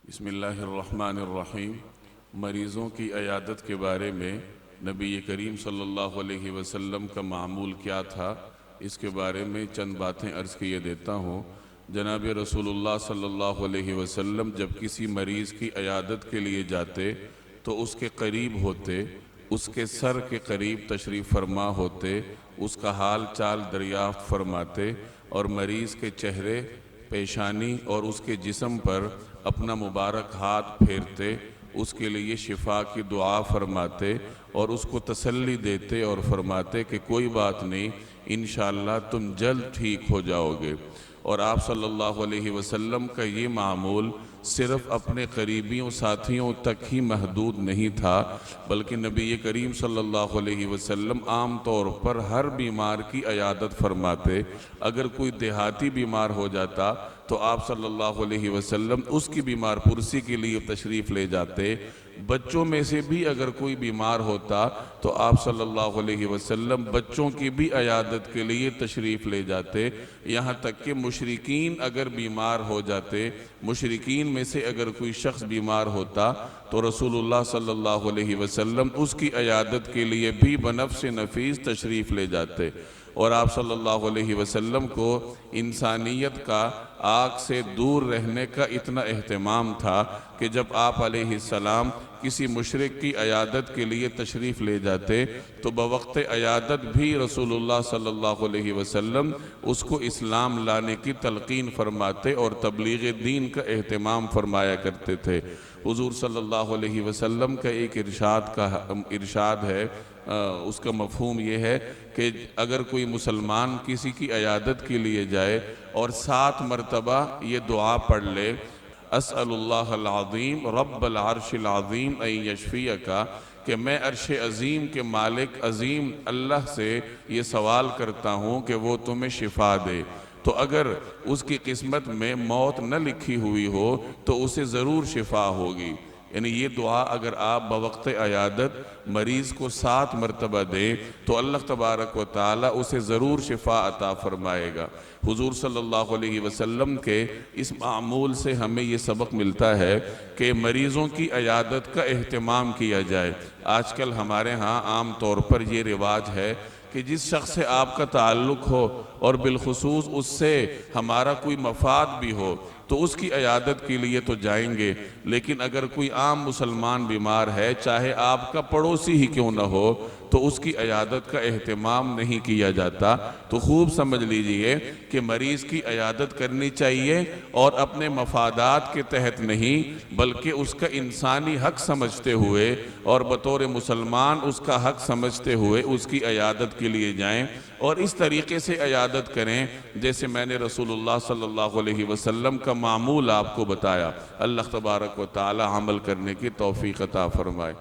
بسم اللہ الرحمن الرحیم۔ مریضوں کی عیادت کے بارے میں نبی کریم صلی اللہ علیہ وسلم کا معمول کیا تھا، اس کے بارے میں چند باتیں عرض کیے دیتا ہوں۔ جناب رسول اللہ صلی اللہ علیہ وسلم جب کسی مریض کی عیادت کے لیے جاتے تو اس کے قریب ہوتے، اس کے سر کے قریب تشریف فرما ہوتے، اس کا حال چال دریافت فرماتے اور مریض کے چہرے، پیشانی اور اس کے جسم پر اپنا مبارک ہاتھ پھیرتے، اس کے لیے شفا کی دعا فرماتے اور اس کو تسلی دیتے اور فرماتے کہ کوئی بات نہیں، انشاءاللہ تم جلد ٹھیک ہو جاؤ گے۔ اور آپ صلی اللہ علیہ وسلم کا یہ معمول صرف اپنے قریبیوں ساتھیوں تک ہی محدود نہیں تھا، بلکہ نبی کریم صلی اللہ علیہ وسلم عام طور پر ہر بیمار کی عیادت فرماتے۔ اگر کوئی دیہاتی بیمار ہو جاتا تو آپ صلی اللہ علیہ وسلم اس کی بیمار پرسی کے لیے تشریف لے جاتے۔ بچوں میں سے بھی اگر کوئی بیمار ہوتا تو آپ صلی اللہ علیہ وسلم بچوں کی بھی عیادت کے لیے تشریف لے جاتے۔ یہاں تک کہ مشرکین اگر بیمار ہو جاتے، مشرکین میں سے اگر کوئی شخص بیمار ہوتا تو رسول اللہ صلی اللہ علیہ وسلم اس کی عیادت کے لیے بھی بنفس نفیس تشریف لے جاتے۔ اور آپ صلی اللہ علیہ وسلم کو انسانیت کا، آگ سے دور رہنے کا اتنا اہتمام تھا کہ جب آپ علیہ السلام کسی مشرک کی عیادت کے لیے تشریف لے جاتے تو بوقت عیادت بھی رسول اللہ صلی اللہ علیہ وسلم اس کو اسلام لانے کی تلقین فرماتے اور تبلیغ دین کا اہتمام فرمایا کرتے تھے۔ حضور صلی اللہ علیہ وسلم کا ایک ارشاد ہے، اس کا مفہوم یہ ہے کہ اگر کوئی مسلمان کسی کی عیادت کے لیے جائے اور 7 مرتبہ یہ دعا پڑھ لے، اسأل اللہ العظیم رب العرش العظیم ان یشفیکا، کہ میں عرش عظیم کے مالک عظیم اللہ سے یہ سوال کرتا ہوں کہ وہ تمہیں شفا دے، تو اگر اس کی قسمت میں موت نہ لکھی ہوئی ہو تو اسے ضرور شفا ہوگی۔ یعنی یہ دعا اگر آپ بوقت عیادت مریض کو 7 مرتبہ دیں تو اللہ تبارک و تعالی اسے ضرور شفا عطا فرمائے گا۔ حضور صلی اللہ علیہ وسلم کے اس معمول سے ہمیں یہ سبق ملتا ہے کہ مریضوں کی عیادت کا اہتمام کیا جائے۔ آج کل ہمارے ہاں عام طور پر یہ رواج ہے کہ جس شخص سے آپ کا تعلق ہو اور بالخصوص اس سے ہمارا کوئی مفاد بھی ہو تو اس کی عیادت کے لیے تو جائیں گے، لیکن اگر کوئی عام مسلمان بیمار ہے، چاہے آپ کا پڑوسی ہی کیوں نہ ہو، تو اس کی عیادت کا اہتمام نہیں کیا جاتا۔ تو خوب سمجھ لیجئے کہ مریض کی عیادت کرنی چاہیے اور اپنے مفادات کے تحت نہیں، بلکہ اس کا انسانی حق سمجھتے ہوئے اور بطور مسلمان اس کا حق سمجھتے ہوئے اس کی عیادت کے لیے جائیں اور اس طریقے سے عیادت کریں جیسے میں نے رسول اللہ صلی اللہ علیہ وسلم کا معمول آپ کو بتایا۔ اللہ تبارک و تعالی عمل کرنے کی توفیق عطا فرمائے۔